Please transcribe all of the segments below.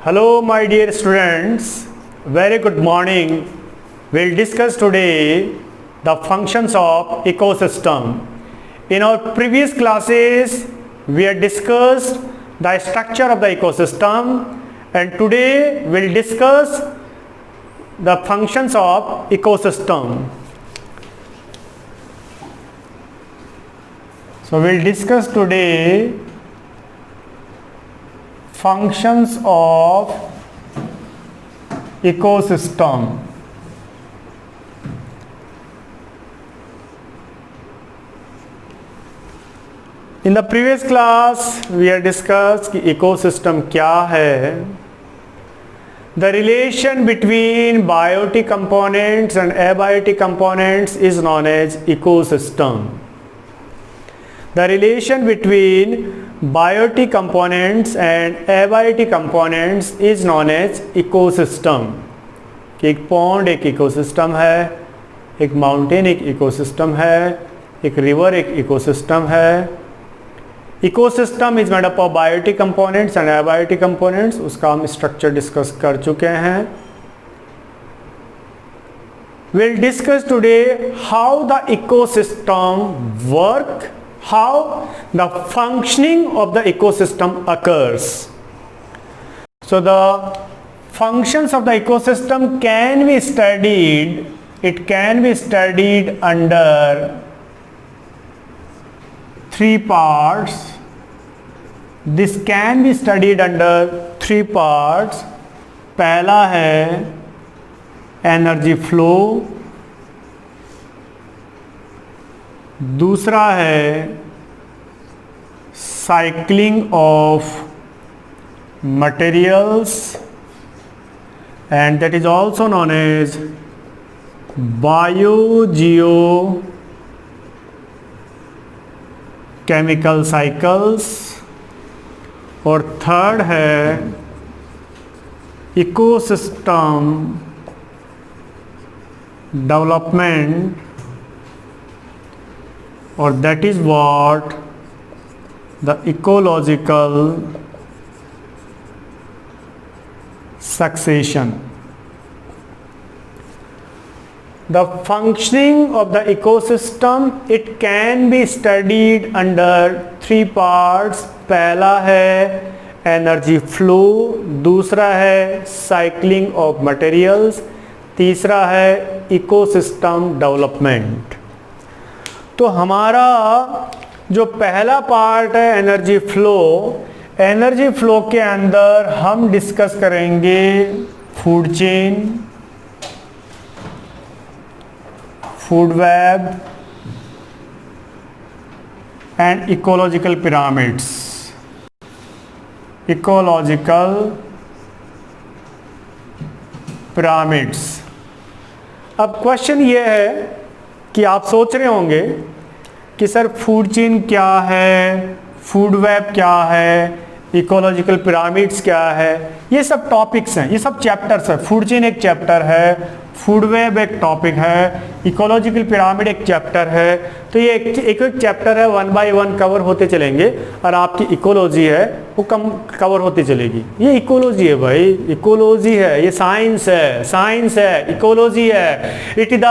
Hello my dear students, very good morning. We'll discuss today the functions of ecosystem. In our previous classes, we had discussed the structure of the ecosystem, and today we'll discuss the functions of ecosystem. So we'll discuss today functions of ecosystem. In the previous class we had discussed कि ecosystem क्या है, the relation between biotic components and abiotic components is known as ecosystem. The relation between biotic components and abiotic components is known as ecosystem. कि एक pond एक ecosystem है, एक mountain एक ecosystem है, एक रिवर एक इकोसिस्टम है. Ecosystem is made up of biotic components and abiotic components. उसका हम स्ट्रक्चर डिस्कस कर चुके हैं. We'll discuss today how the ecosystem work, how the functioning of the ecosystem occurs. So the functions of the ecosystem can be studied, it can be studied under three parts. This can be studied under three parts. पहला है energy flow, दूसरा है cycling of materials and that is also known as biogeochemical cycles. और third है ecosystem development, और that is what the ecological succession. The functioning of the ecosystem, it can be studied under three parts. पहला है energy flow, दूसरा है cycling of materials, तीसरा है ecosystem development. तो हमारा जो पहला पार्ट है एनर्जी फ्लो, एनर्जी फ्लो के अंदर हम डिस्कस करेंगे food chain, food web and ecological pyramids. Ecological pyramids. अब क्वेश्चन ये है कि आप सोच रहे होंगे कि सर फूड चेन क्या है, फूड वेब क्या है, इकोलॉजिकल पिरामिड्स क्या है. ये सब टॉपिक्स हैं, ये सब चैप्टर्स है. फूड चेन एक चैप्टर है, फूड वेब एक टॉपिक है, इकोलॉजिकल पिरामिड एक चैप्टर है. तो ये एक चैप्टर है, वन बाय वन कवर होते चलेंगे, और आपकी इकोलॉजी है वो कवर होती चलेगी. ये इकोलॉजी है भाई, इकोलॉजी है, ये साइंस है, साइंस है, इकोलॉजी है. It is the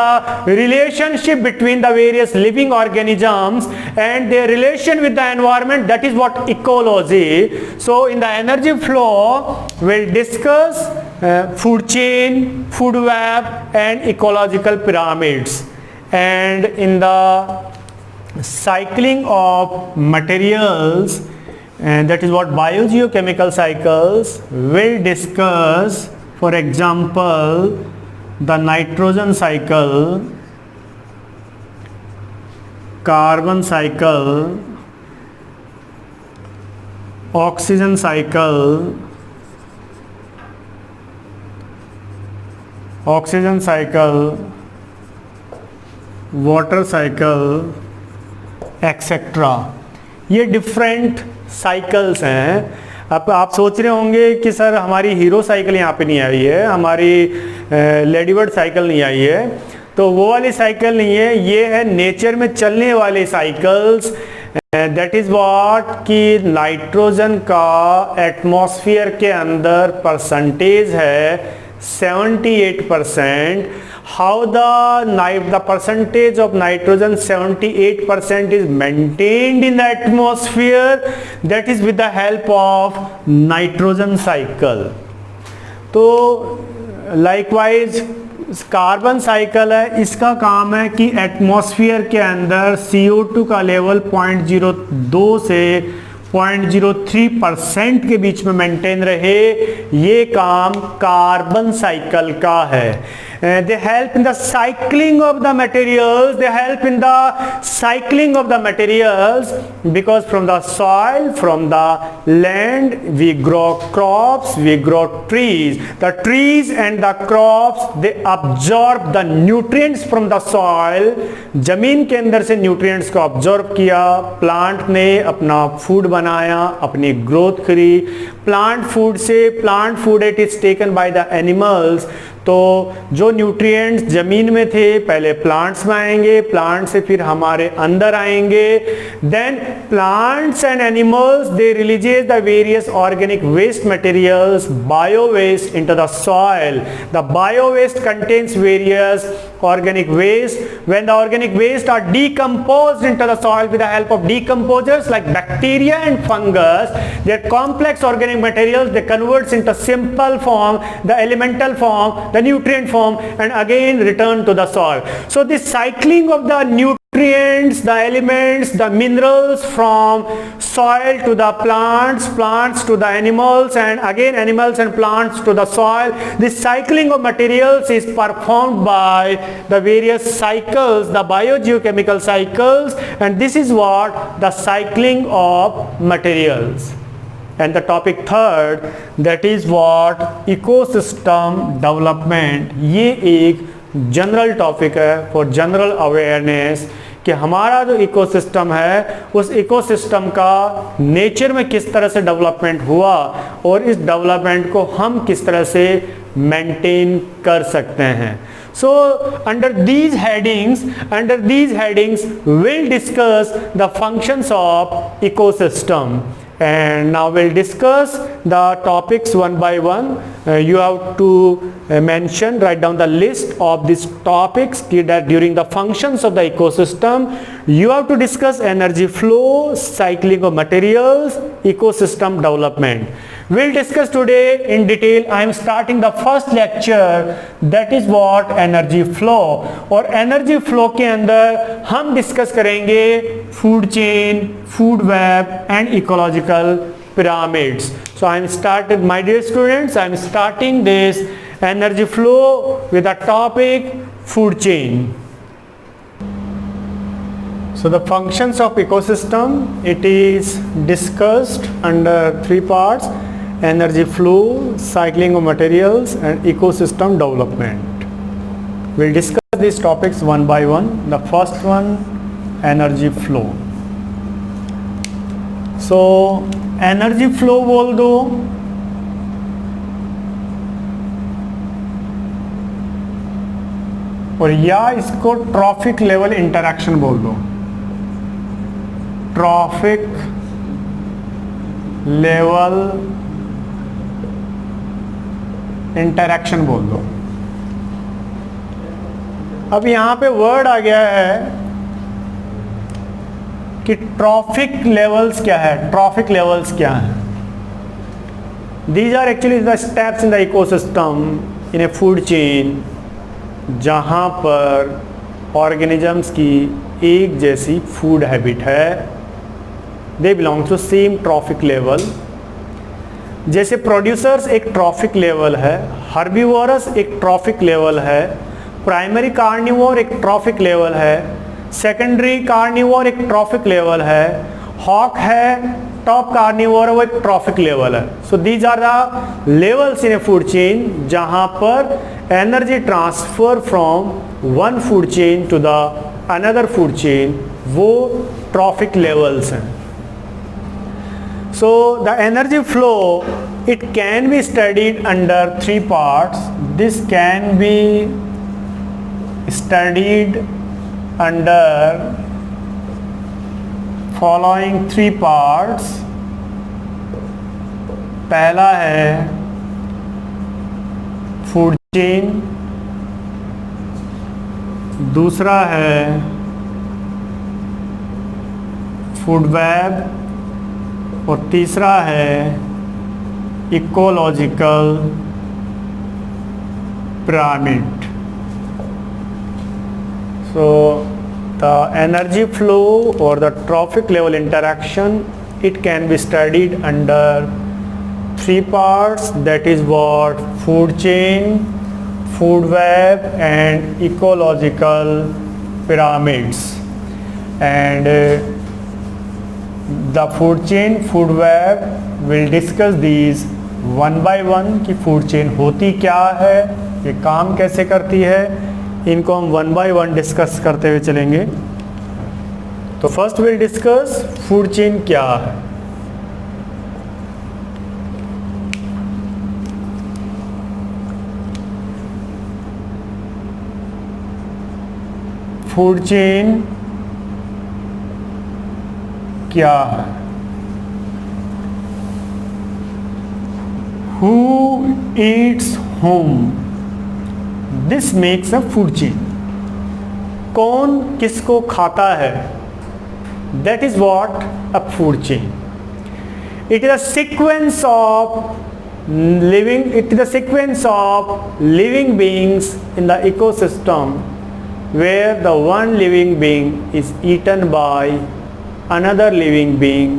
relationship between the various living organisms and there relation with the environment, that is what ecology. So in the energy flow we'll discuss food chain, food web and ecological pyramids. And in the cycling of materials, and that is what biogeochemical cycles, we'll discuss, for example, the nitrogen cycle, carbon cycle, oxygen cycle, oxygen cycle, water cycle etcetera. ये different cycles हैं. अब आप सोच रहे होंगे कि sir हमारी hero cycle यहाँ पे नहीं आई है, हमारी लेडीबर्ड साइकिल नहीं आई है. तो वो वाली साइकिल नहीं है, ये है नेचर में चलने वाले साइकिल्स दैट इज व्हाट कि नाइट्रोजन का एटमॉस्फेयर के अंदर परसेंटेज है 78%. How the percentage of nitrogen 78% is maintained in the atmosphere? That is with the help of nitrogen cycle. तो likewise कार्बन साइकिल है, इसका काम है कि एटमॉस्फेयर के अंदर CO2 का लेवल 0.02 से 0.03% के बीच में मेंटेन रहे. ये काम कार्बन साइकिल का है. They help in the cycling of the materials. They help in the cycling of the materials because from the soil, from the land, we grow crops, we grow trees. The trees and the crops, they absorb the nutrients from the soil. जमीन के अंदर से nutrients को absorb किया, plant ने अपना food बनाया, अपनी growth करी. Plant food से plant food it is taken by the animals. तो जो न्यूट्रिएंट्स जमीन में थे पहले प्लांट्स में आएंगे, प्लांट से फिर हमारे अंदर आएंगे. Then plants and animals they releases the various organic waste materials, bio waste into the soil. The bio waste contains various organic waste. When the organic waste are decomposed into the soil with the help of decomposers like bacteria and fungus, their complex organic materials they converts into simple form, the elemental form, the nutrient form, and again return to the soil. So this cycling of the nutrients, the elements, the minerals from soil to the plants, plants to the animals, and again animals and plants to the soil. This cycling of materials is performed by the various cycles, the biogeochemical cycles, and this is what the cycling of materials. And the topic third, that is what ecosystem development. ये एक general topic है for general awareness कि हमारा जो ecosystem है उस ecosystem का nature में किस तरह से डेवलपमेंट हुआ और इस डेवलपमेंट को हम किस तरह से मेंटेन कर सकते हैं. So under these headings we'll discuss the functions of ecosystem. And now we'll discuss the topics one by one. You have to mention, write down the list of these topics that during the functions of the ecosystem. You have to discuss energy flow, cycling of materials, ecosystem development. We'll discuss today in detail. I am starting the first lecture, that is what energy flow. और energy flow के अंदर हम discuss करेंगे food chain, food web and ecological pyramids. So I am started, my dear students, I am starting this energy flow with the topic food chain. So the functions of ecosystem, it is discussed under three parts: energy flow, cycling of materials, and ecosystem development. We'll discuss these topics one by one. The first one, energy flow. So energy flow बोल दो, और या इसको trophic level interaction बोल दो. Trophic level interaction बोल दो. अब यहां पे वर्ड आ गया है कि ट्रॉफिक लेवल्स क्या है. ट्रॉफिक लेवल्स क्या है? These are actually the steps in the ecosystem in a food chain, जहां पर ऑर्गेनिजम्स की एक जैसी फूड हैबिट है. They belong to same trophic level. जैसे प्रोड्यूसर्स एक ट्रॉफिक लेवल है, हर्बीवोरस एक ट्रॉफिक लेवल है, प्राइमरी कार्निवोर एक ट्रॉफिक लेवल है, सेकेंडरी कार्निवोर एक ट्रॉफिक लेवल है, हॉक है टॉप कार्निवोर, वो एक ट्रॉफिक लेवल है. So these are the levels in a food chain जहां पर energy transfer from one food chain to the another food chain, वो ट्रॉफिक लेवल्स हैं. So the energy flow, it can be studied under three parts. This can be studied under following 3 parts. पहला है food chain, दूसरा है food web और तीसरा है ecological pyramid. So the energy flow or the trophic level interaction, it can be studied under 3 parts, that is what food chain, food web and ecological pyramids. And the food chain, food web will discuss these one by one कि food chain होती क्या है, ये काम कैसे करती है, इनको हम वन बाय वन डिस्कस करते हुए चलेंगे। तो first will discuss food chain क्या है। फूड चेन क्या है? Who Yeats home, this makes a food chain. कौन किसको खाता है, that is what a food chain. It is a sequence of living beings in the ecosystem where the one living being is eaten by another living being,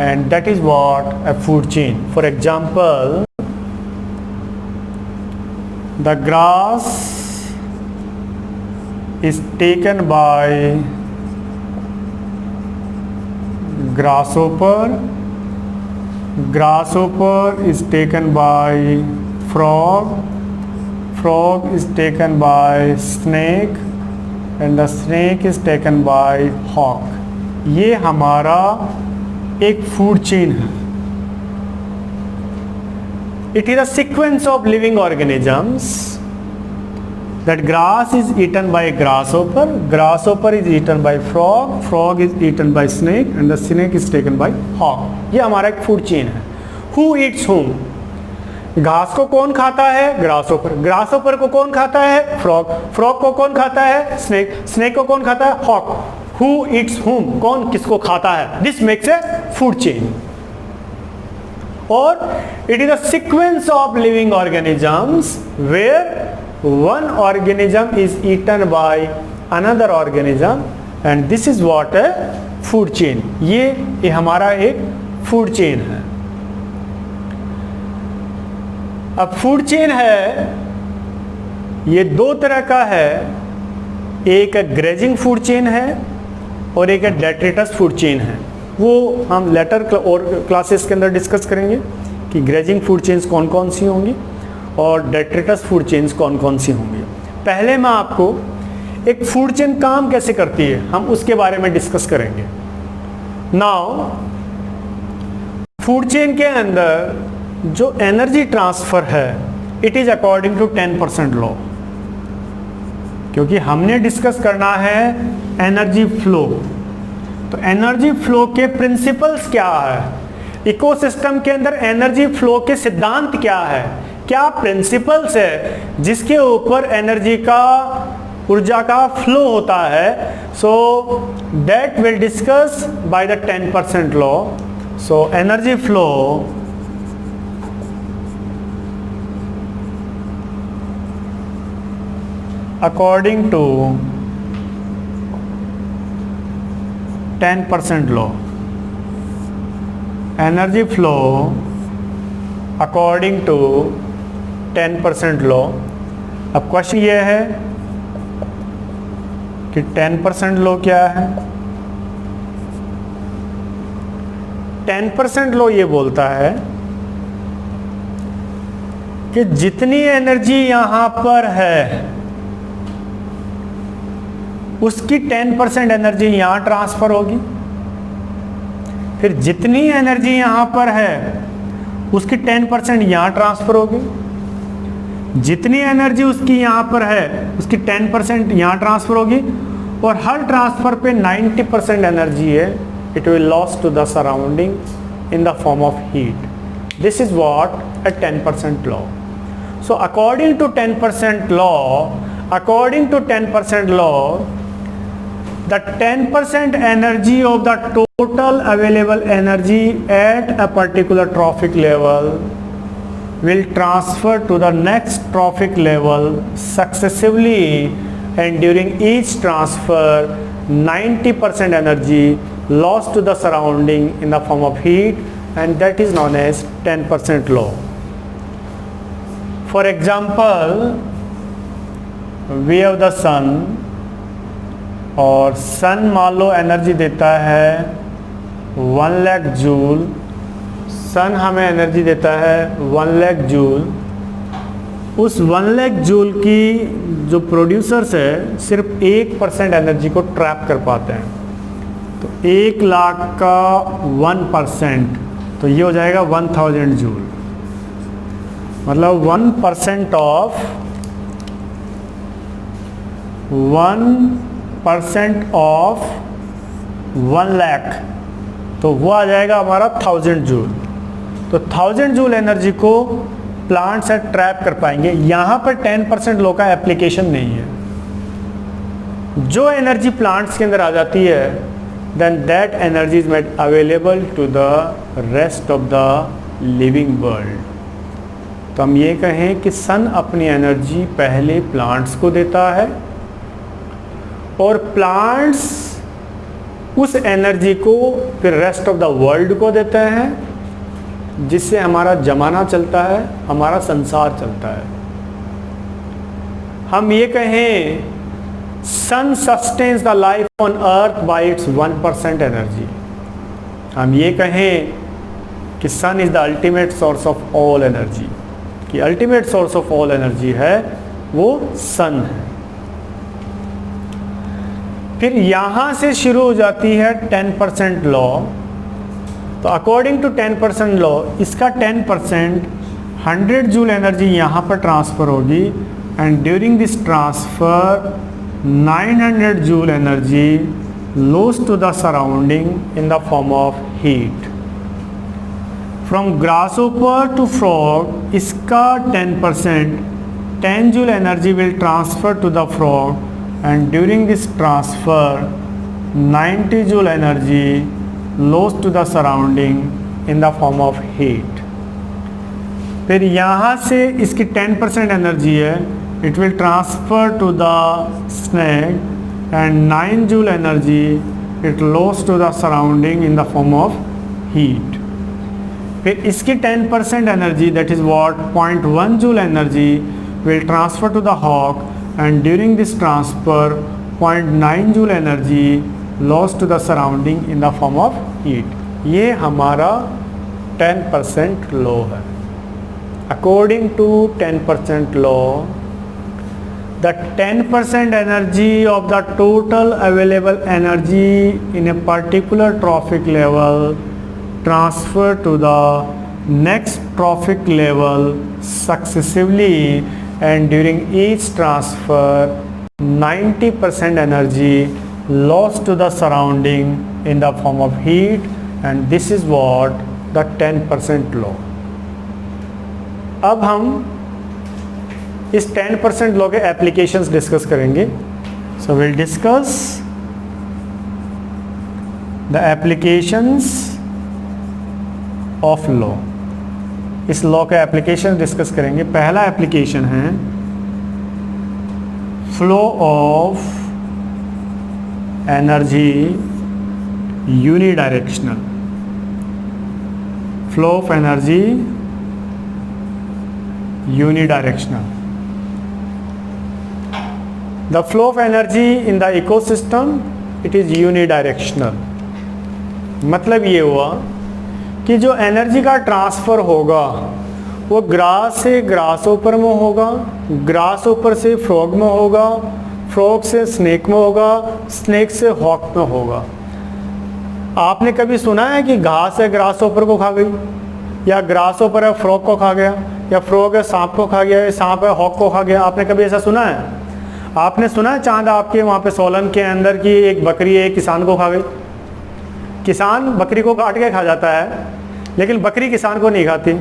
and that is what a food chain. For example, the grass is taken by grasshopper, grasshopper is taken by frog, frog is taken by snake and the snake is taken by hawk. ये हमारा एक food chain है। It is a sequence of living organisms that grass is eaten by grasshopper, grasshopper is eaten by frog, frog is eaten by snake and the snake is taken by hawk. ये हमारा एक food chain है। Who eats whom? घास को कौन खाता है? Grasshopper. Grasshopper को कौन खाता है? फ्रॉग। फ्रॉग को कौन खाता है? स्नेक। स्नेक को कौन खाता है? हॉक। हु ईट्स हुम, कौन किसको खाता है? This makes a food chain. और it is a sequence of living organisms where one organism is eaten by another organism and this is what a food chain. ये हमारा एक फूड चेन है। अब फूड चेन है, ये दो तरह का है, एक ग्रेजिंग फूड चेन है और एक डेट्रिटस फूड चेन है। वो हम लेटर और क्लासेस के अंदर डिस्कस करेंगे कि ग्रेजिंग फूड चेन्स कौन कौन सी होंगी और डेट्रिटस फूड चेन्स कौन कौन सी होंगी। पहले मैं आपको एक फूड चेन काम कैसे करती है हम उसके बारे में डिस्कस करेंगे। नाउ फूड चेन के अंदर जो एनर्जी ट्रांसफ़र है it is according to 10% law, क्योंकि हमने डिस्कस करना है एनर्जी फ्लो। तो एनर्जी फ्लो के प्रिंसिपल्स क्या है, इकोसिस्टम के अंदर एनर्जी फ्लो के सिद्धांत क्या है, क्या प्रिंसिपल्स है जिसके ऊपर एनर्जी का, ऊर्जा का फ्लो होता है। So that will discuss by the 10% law. So energy flow according to 10% law, energy flow according to 10% law। अब क्वेश्चन ये है कि 10% लॉ क्या है। 10% लॉ ये बोलता है कि जितनी एनर्जी यहां पर है उसकी 10% एनर्जी यहाँ ट्रांसफ़र होगी, फिर जितनी एनर्जी यहाँ पर है उसकी 10% यहाँ ट्रांसफ़र होगी, जितनी एनर्जी उसकी यहाँ पर है उसकी 10% यहाँ ट्रांसफ़र होगी और हर ट्रांसफ़र पे 90% एनर्जी है it will lost to the surrounding in the form of heat. This is what a 10% law. So according to 10% law, the 10% energy of the total available energy at a particular trophic level will transfer to the next trophic level successively, and during each transfer 90% energy lost to the surrounding in the form of heat, and that is known as 10% law. For example, we have the sun, और सन मान low energy देता है 1 lakh joule. सन हमें energy देता है 1 lakh joule. उस 1 lakh joule की जो प्रोड्यूसर्स है सिर्फ 1% एनर्जी को ट्रैप कर पाते हैं। तो 1 लाख का 1%, तो ये हो जाएगा 1000 जूल। मतलब 1% ऑफ 1 लाख, तो वो आ जाएगा हमारा 1000 जूल। तो 1000 जूल एनर्जी को प्लांट से ट्रैप कर पाएंगे। यहाँ पर 10% लॉ का एप्लीकेशन नहीं है। जो एनर्जी प्लांट्स के अंदर आ जाती है, then that energy is made available to the rest of the living world. तो हम ये कहें कि सन अपनी एनर्जी पहले प्लांट्स को देता है और प्लांट्स उस एनर्जी को फिर रेस्ट ऑफ द वर्ल्ड को देते हैं, जिससे हमारा जमाना चलता है, हमारा संसार चलता है। हम ये कहें sun sustains the life on earth by its 1% energy. हम ये कहें कि sun is the ultimate source of all energy, कि ultimate source of all energy है वो सन है। फिर यहाँ से शुरू हो जाती है 10% लॉ। तो अकॉर्डिंग टू 10% लॉ, इसका 10% 100 जूल एनर्जी यहाँ पर ट्रांसफ़र होगी, and during this transfer 900 joule energy lost to the surrounding in the form of heat. From grasshopper to frog, इसका 10% 10 joule energy will transfer to the frog, and during this transfer 90 joule energy lost to the surrounding in the form of heat. फिर यहाँ से इसकी 10% energy है, it will transfer to the snake, and 9 joule energy it lost to the surrounding in the form of heat. फिर इसकी 10% energy, that is what 0.1 joule energy will transfer to the hawk, and during this transfer 0.9 joule energy lost to the surrounding in the form of heat. ये हमारा 10% law है। According to 10% law, the 10% energy of the total available energy in a particular trophic level transfer to the next trophic level successively, and during each transfer 90% energy lost to the surrounding in the form of heat, and this is what the 10% law. अब हम इस 10% law के applications discuss करेंगे। So will discuss the applications of law. इस law के application discuss करेंगे। पहला application है flow of energy unidirectional. Flow of energy unidirectional. The flow of energy in the ecosystem it is unidirectional. मतलब ये हुआ कि जो एनर्जी का ट्रांसफ़र होगा वो ग्रास से ग्रासहोपर में होगा, ग्रासहोपर से फ्रॉग में होगा, फ्रॉग से स्नेक में होगा, स्नेक से हॉक में होगा। आपने कभी सुना है कि घास है ग्रासहोपर को खा गई, या ग्रासहोपर है फ्रॉग को खा गया, या फ्रॉग है सांप को खा गया, या सांप है हॉक को खा गया? आपने कभी ऐसा सुना है? आपने सुना है चांद आपके वहाँ पे सोलन के अंदर की एक बकरी एक किसान को खा गई? किसान बकरी को काट के खा जाता है, लेकिन बकरी किसान को नहीं खाती।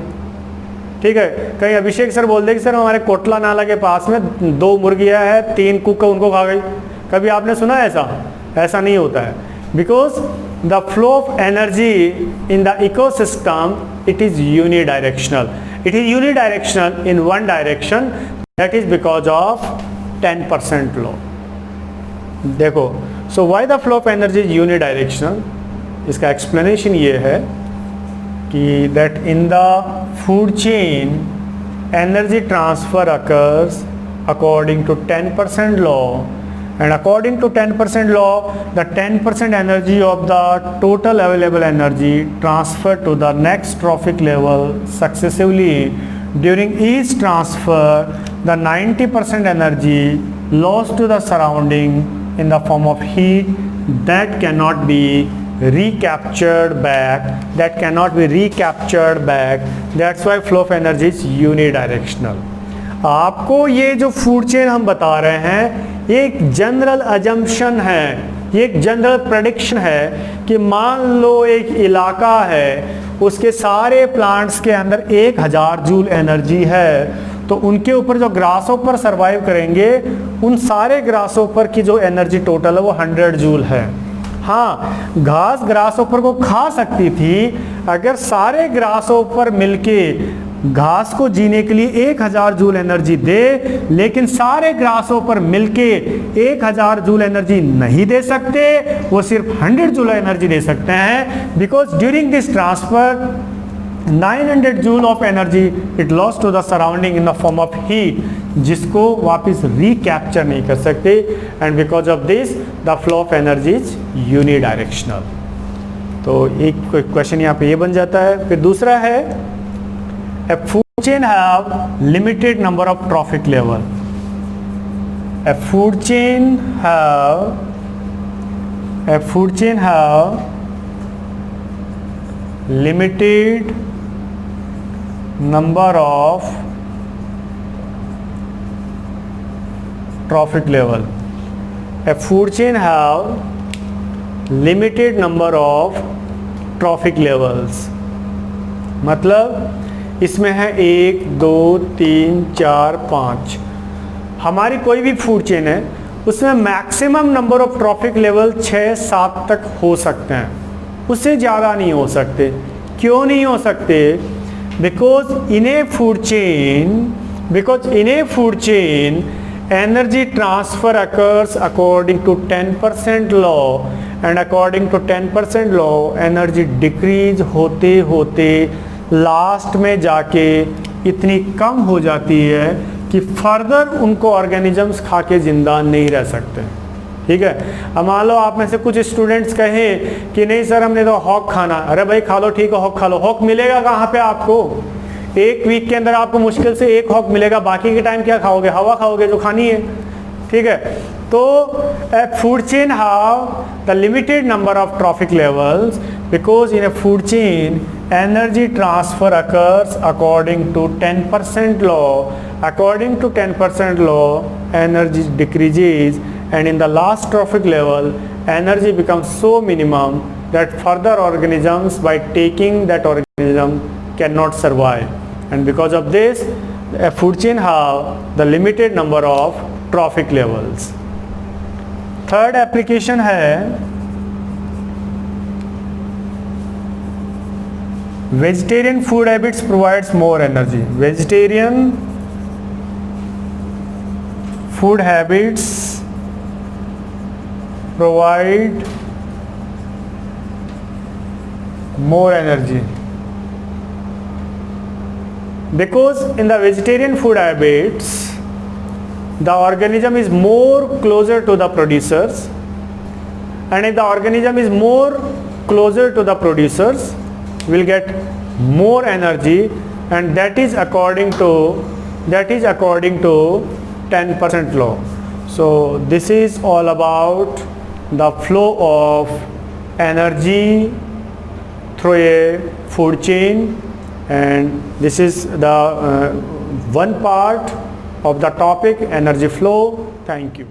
ठीक है, कहीं अभिषेक सर बोल दे कि सर हमारे कोटला नाला के पास में 2 मुर्गियां हैं, 3 कुक उनको खा गई। कभी आपने सुना ऐसा? ऐसा नहीं होता है। Because the flow of energy in the ecosystem it is unidirectional. It is unidirectional in one direction, that is because of 10% law. देखो, so why the flow of energy is unidirectional? इसका एक्सप्लेनेशन ये है कि that in the food chain energy transfer occurs according to 10% law, and according to 10% law, the 10% energy of the total available energy transferred to the next trophic level successively. During each transfer, the 90% energy lost to the surrounding in the form of heat that cannot be recaptured back. That's why flow of energy is unidirectional. आपको ये जो food chain हम बता रहे हैं, ये एक general assumption है, ये एक जनरल प्रेडिक्शन है कि मान लो एक इलाका है, उसके सारे प्लांट्स के अंदर 1000 जूल एनर्जी है, तो उनके ऊपर जो ग्रासहोपर सरवाइव करेंगे, उन सारे ग्रासहोपर की जो एनर्जी टोटल है वो 100 जूल है। हाँ, घास ग्रासहोपर को खा सकती थी अगर सारे ग्रासहोपर मिलके घास को जीने के लिए 1000 जूल एनर्जी दे, लेकिन सारे ग्रासहोपर मिलके 1000 जूल एनर्जी नहीं दे सकते, वो सिर्फ 100 जूल एनर्जी दे सकते हैं। Because during this transfer 900 joule of energy it lost to the surrounding in the form of heat, जिसको वापस रिकैप्चर नहीं कर सकते। And because of this the flow of energy is unidirectional. तो एक क्वेश्चन यहाँ पे ये बन जाता है। फिर दूसरा है, a food chain have limited number of trophic level. A food chain have limited number of trophic level. A food chain have limited number of trophic levels. मतलब इसमें है 1 2 3 4 5। हमारी कोई भी फूड चेन है, उसमें maximum number of trophic level 6-7 तक हो सकते हैं, उससे ज़्यादा नहीं हो सकते। क्यों नहीं हो सकते? Because in a food chain energy transfer occurs according to 10% law, and according to 10% law energy decrease होते होते लास्ट में जाके इतनी कम हो जाती है कि फर्दर उनको ऑर्गेनिजम्स खा के ज़िंदा नहीं रह सकते। ठीक है, अब मान लो आप में से कुछ स्टूडेंट्स कहें कि नहीं सर हमने तो हॉक खाना। अरे भाई खा लो, ठीक है हॉक खा लो। हॉक मिलेगा कहाँ पे आपको? 1 वीक के अंदर आपको मुश्किल से 1 हॉक मिलेगा, बाकी के टाइम क्या खाओगे? हवा खाओगे जो खानी है। ठीक है, तो a food chain have the limited number of trophic levels because in a food chain energy transfer occurs according to 10% law. According to 10% law energy decreases, and in the last trophic level energy becomes so minimum that further organisms by taking that organism cannot survive, and because of this a food chain have the limited number of trophic levels. Third application है vegetarian food habits provides more energy. Vegetarian food habits provide more energy because in the vegetarian food habits the organism is more closer to the producers, and if the organism is more closer to the producers will get more energy, and that is according to 10% law. So this is all about the flow of energy through a food chain, and this is the one part of the topic energy flow. Thank you.